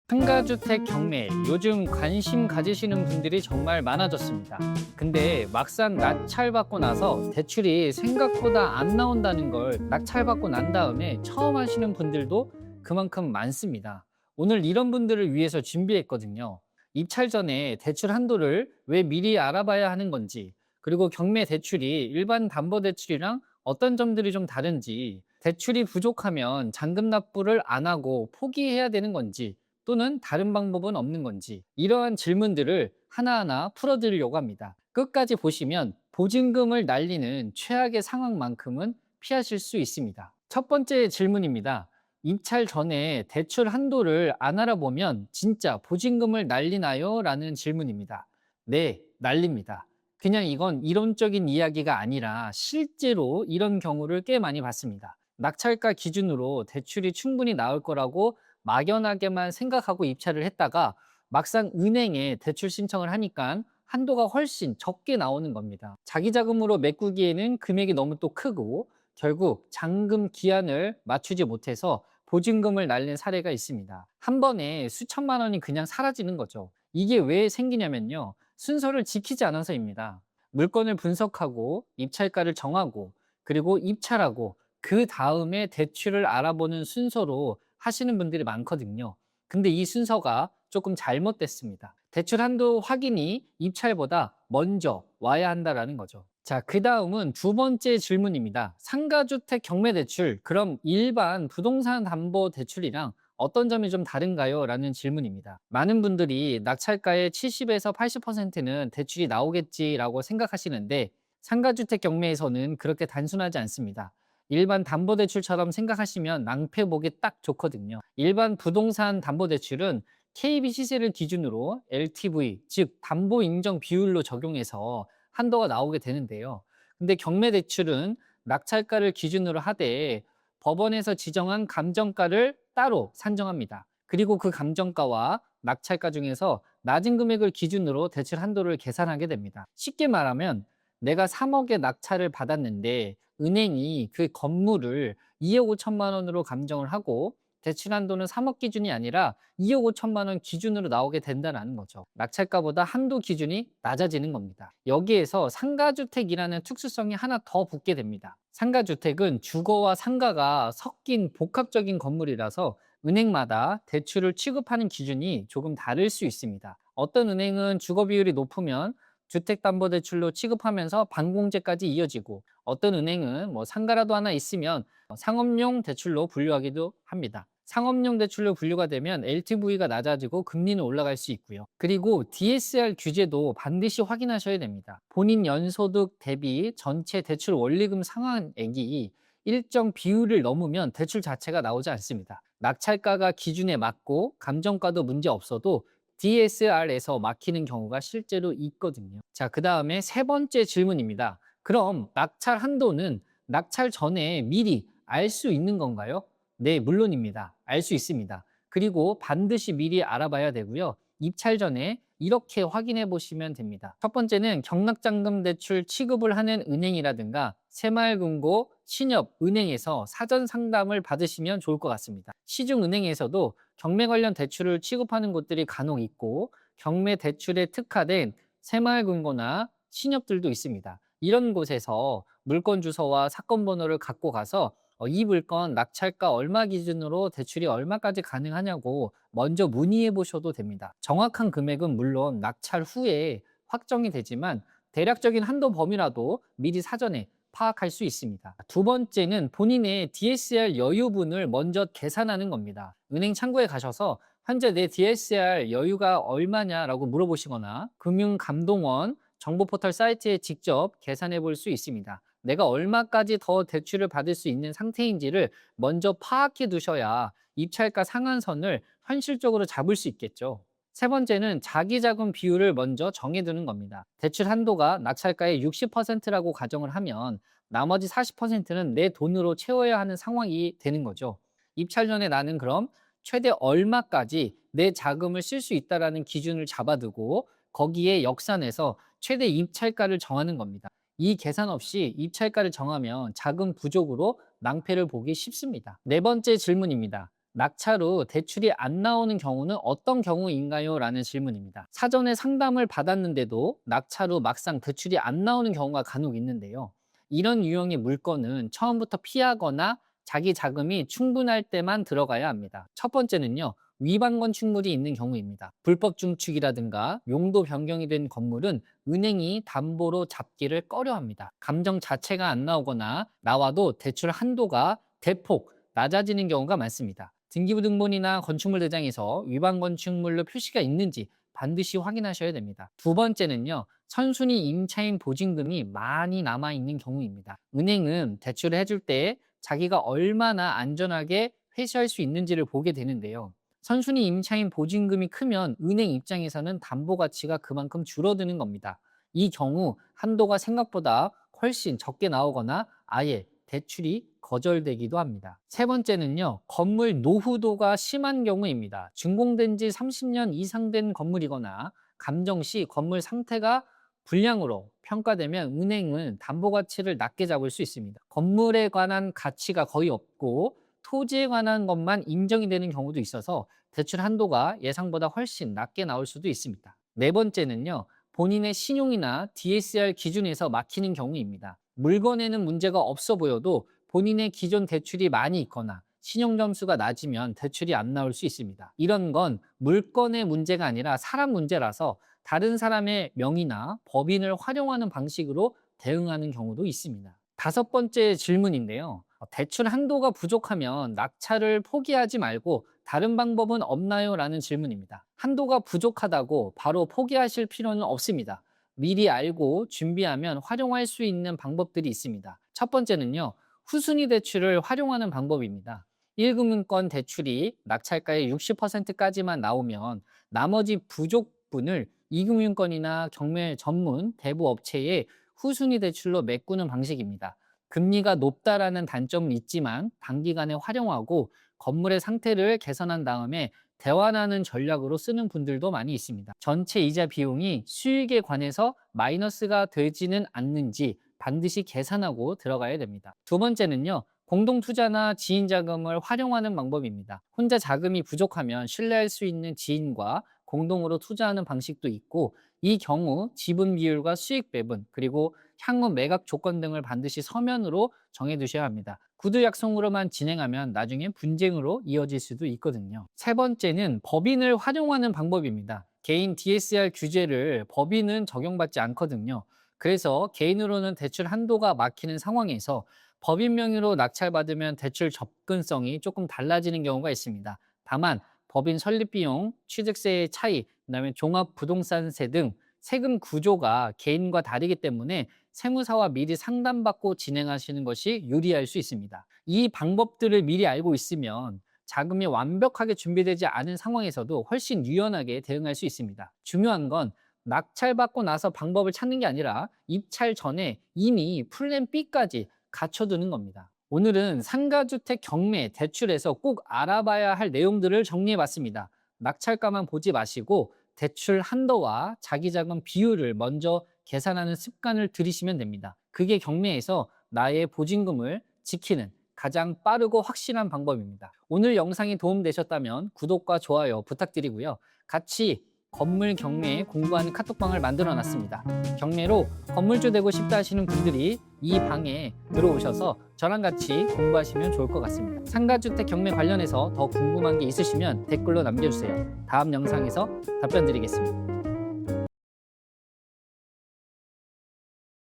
상가주택 경매, 요즘 관심 가지시는 분들이 정말 많아졌습니다. 근데 막상 낙찰받고 나서 대출이 생각보다 안 나온다는 걸 낙찰받고 난 다음에 처음 하시는 분들도 그만큼 많습니다. 오늘 이런 분들을 위해서 준비했거든요. 입찰 전에 대출 한도를 왜 미리 알아봐야 하는 건지, 그리고 경매 대출이 일반 담보대출이랑 어떤 점들이 좀 다른지, 대출이 부족하면 잔금 납부를 안 하고 포기해야 되는 건지, 또는 다른 방법은 없는 건지, 이러한 질문들을 하나하나 풀어드리려고 합니다. 끝까지 보시면 보증금을 날리는 최악의 상황만큼은 피하실 수 있습니다. 첫 번째 질문입니다. 입찰 전에 대출 한도를 안 알아보면 진짜 보증금을 날리나요? 라는 질문입니다. 네, 날립니다. 그냥 이건 이론적인 이야기가 아니라 실제로 이런 경우를 꽤 많이 봤습니다. 낙찰가 기준으로 대출이 충분히 나올 거라고 막연하게만 생각하고 입찰을 했다가 막상 은행에 대출 신청을 하니까 한도가 훨씬 적게 나오는 겁니다. 자기 자금으로 메꾸기에는 금액이 너무 또 크고 결국 잔금 기한을 맞추지 못해서 보증금을 날린 사례가 있습니다. 한 번에 수천만 원이 그냥 사라지는 거죠. 이게 왜 생기냐면요, 순서를 지키지 않아서입니다. 물건을 분석하고 입찰가를 정하고 그리고 입찰하고 그 다음에 대출을 알아보는 순서로 하시는 분들이 많거든요. 근데 이 순서가 조금 잘못됐습니다. 대출 한도 확인이 입찰보다 먼저 와야 한다라는 거죠. 자, 그 다음은 두 번째 질문입니다. 상가주택 경매대출, 그럼 일반 부동산 담보 대출이랑 어떤 점이 좀 다른가요? 라는 질문입니다. 많은 분들이 낙찰가의 70에서 80%는 대출이 나오겠지라고 생각하시는데 상가주택 경매에서는 그렇게 단순하지 않습니다. 일반 담보대출처럼 생각하시면 낭패 보기 딱 좋거든요. 일반 부동산 담보대출은 KB 시세를 기준으로 LTV, 즉 담보 인정 비율로 적용해서 한도가 나오게 되는데요. 근데 경매대출은 낙찰가를 기준으로 하되 법원에서 지정한 감정가를 따로 산정합니다. 그리고 그 감정가와 낙찰가 중에서 낮은 금액을 기준으로 대출 한도를 계산하게 됩니다. 쉽게 말하면 내가 3억의 낙찰을 받았는데 은행이 그 건물을 2억 5천만 원으로 감정을 하고 대출 한도는 3억 기준이 아니라 2억 5천만 원 기준으로 나오게 된다는 거죠. 낙찰가보다 한도 기준이 낮아지는 겁니다. 여기에서 상가주택이라는 특수성이 하나 더 붙게 됩니다. 상가주택은 주거와 상가가 섞인 복합적인 건물이라서 은행마다 대출을 취급하는 기준이 조금 다를 수 있습니다. 어떤 은행은 주거 비율이 높으면 주택담보대출로 취급하면서 반공제까지 이어지고, 어떤 은행은 상가라도 하나 있으면 상업용 대출로 분류하기도 합니다. 상업용 대출로 분류가 되면 LTV가 낮아지고 금리는 올라갈 수 있고요. 그리고 DSR 규제도 반드시 확인하셔야 됩니다. 본인 연소득 대비 전체 대출 원리금 상환액이 일정 비율을 넘으면 대출 자체가 나오지 않습니다. 낙찰가가 기준에 맞고 감정가도 문제 없어도 DSR에서 막히는 경우가 실제로 있거든요. 자, 그 다음에 세 번째 질문입니다. 그럼 낙찰 한도는 낙찰 전에 미리 알 수 있는 건가요? 네, 물론입니다. 알 수 있습니다. 그리고 반드시 미리 알아봐야 되고요. 입찰 전에 이렇게 확인해 보시면 됩니다. 첫 번째는 경락잔금 대출 취급을 하는 은행이라든가 새마을금고, 신협, 은행에서 사전 상담을 받으시면 좋을 것 같습니다. 시중은행에서도 경매 관련 대출을 취급하는 곳들이 간혹 있고 경매 대출에 특화된 새마을금고나 신협들도 있습니다. 이런 곳에서 물건 주소와 사건 번호를 갖고 가서 이 물건 낙찰가 얼마 기준으로 대출이 얼마까지 가능하냐고 먼저 문의해 보셔도 됩니다. 정확한 금액은 물론 낙찰 후에 확정이 되지만 대략적인 한도 범위라도 미리 사전에 파악할 수 있습니다. 두 번째는 본인의 DSR 여유분을 먼저 계산하는 겁니다. 은행 창구에 가셔서 현재 내 DSR 여유가 얼마냐라고 물어보시거나 금융감독원 정보포털 사이트에 직접 계산해 볼 수 있습니다. 내가 얼마까지 더 대출을 받을 수 있는 상태인지를 먼저 파악해 두셔야 입찰가 상한선을 현실적으로 잡을 수 있겠죠. 세 번째는 자기 자금 비율을 먼저 정해두는 겁니다. 대출 한도가 낙찰가의 60%라고 가정을 하면 나머지 40%는 내 돈으로 채워야 하는 상황이 되는 거죠. 입찰 전에 나는 그럼 최대 얼마까지 내 자금을 쓸 수 있다라는 기준을 잡아두고 거기에 역산해서 최대 입찰가를 정하는 겁니다. 이 계산 없이 입찰가를 정하면 자금 부족으로 낭패를 보기 쉽습니다. 네 번째 질문입니다. 낙찰로 대출이 안 나오는 경우는 어떤 경우인가요? 라는 질문입니다. 사전에 상담을 받았는데도 낙찰로 막상 대출이 안 나오는 경우가 간혹 있는데요. 이런 유형의 물건은 처음부터 피하거나 자기 자금이 충분할 때만 들어가야 합니다. 첫 번째는요, 위반 건축물이 있는 경우입니다. 불법 중축이라든가 용도 변경이 된 건물은 은행이 담보로 잡기를 꺼려합니다. 감정 자체가 안 나오거나 나와도 대출 한도가 대폭 낮아지는 경우가 많습니다. 등기부등본이나 건축물 대장에서 위반 건축물로 표시가 있는지 반드시 확인하셔야 됩니다. 두 번째는요, 선순위 임차인 보증금이 많이 남아있는 경우입니다. 은행은 대출을 해줄 때 자기가 얼마나 안전하게 회수할 수 있는지를 보게 되는데요. 선순위 임차인 보증금이 크면 은행 입장에서는 담보 가치가 그만큼 줄어드는 겁니다. 이 경우 한도가 생각보다 훨씬 적게 나오거나 아예 대출이 거절되기도 합니다. 세 번째는요, 건물 노후도가 심한 경우입니다. 준공된 지 30년 이상 된 건물이거나 감정 시 건물 상태가 불량으로 평가되면 은행은 담보 가치를 낮게 잡을 수 있습니다. 건물에 관한 가치가 거의 없고 토지에 관한 것만 인정이 되는 경우도 있어서 대출 한도가 예상보다 훨씬 낮게 나올 수도 있습니다. 네 번째는요, 본인의 신용이나 DSR 기준에서 막히는 경우입니다. 물건에는 문제가 없어 보여도 본인의 기존 대출이 많이 있거나 신용 점수가 낮으면 대출이 안 나올 수 있습니다. 이런 건 물건의 문제가 아니라 사람 문제라서 다른 사람의 명의나 법인을 활용하는 방식으로 대응하는 경우도 있습니다. 다섯 번째 질문인데요. 대출 한도가 부족하면 낙찰을 포기하지 말고 다른 방법은 없나요? 라는 질문입니다. 한도가 부족하다고 바로 포기하실 필요는 없습니다. 미리 알고 준비하면 활용할 수 있는 방법들이 있습니다. 첫 번째는요, 후순위 대출을 활용하는 방법입니다. 1금융권 대출이 낙찰가의 60%까지만 나오면 나머지 부족분을 2금융권이나 경매 전문 대부 업체에 후순위 대출로 메꾸는 방식입니다. 금리가 높다라는 단점은 있지만 단기간에 활용하고 건물의 상태를 개선한 다음에 대환하는 전략으로 쓰는 분들도 많이 있습니다. 전체 이자 비용이 수익에 관해서 마이너스가 되지는 않는지 반드시 계산하고 들어가야 됩니다. 두 번째는요, 공동투자나 지인 자금을 활용하는 방법입니다. 혼자 자금이 부족하면 신뢰할 수 있는 지인과 공동으로 투자하는 방식도 있고, 이 경우 지분 비율과 수익 배분, 그리고 향후 매각 조건 등을 반드시 서면으로 정해두셔야 합니다. 구두 약속으로만 진행하면 나중에 분쟁으로 이어질 수도 있거든요. 세 번째는 법인을 활용하는 방법입니다. 개인 DSR 규제를 법인은 적용받지 않거든요. 그래서 개인으로는 대출 한도가 막히는 상황에서 법인 명의로 낙찰받으면 대출 접근성이 조금 달라지는 경우가 있습니다. 다만 법인 설립 비용, 취득세의 차이, 그다음에 종합부동산세 등 세금 구조가 개인과 다르기 때문에 세무사와 미리 상담받고 진행하시는 것이 유리할 수 있습니다. 이 방법들을 미리 알고 있으면 자금이 완벽하게 준비되지 않은 상황에서도 훨씬 유연하게 대응할 수 있습니다. 중요한 건 낙찰받고 나서 방법을 찾는 게 아니라 입찰 전에 이미 플랜 B까지 갖춰두는 겁니다. 오늘은 상가주택 경매, 대출에서 꼭 알아봐야 할 내용들을 정리해봤습니다. 낙찰가만 보지 마시고 대출 한도와 자기자금 비율을 먼저 계산하는 습관을 들이시면 됩니다. 그게 경매에서 나의 보증금을 지키는 가장 빠르고 확실한 방법입니다. 오늘 영상이 도움되셨다면 구독과 좋아요 부탁드리고요. 같이 건물 경매 공부하는 카톡방을 만들어 놨습니다. 경매로 건물주 되고 싶다 하시는 분들이 이 방에 들어오셔서 저랑 같이 공부하시면 좋을 것 같습니다. 상가주택 경매 관련해서 더 궁금한 게 있으시면 댓글로 남겨주세요. 다음 영상에서 답변 드리겠습니다.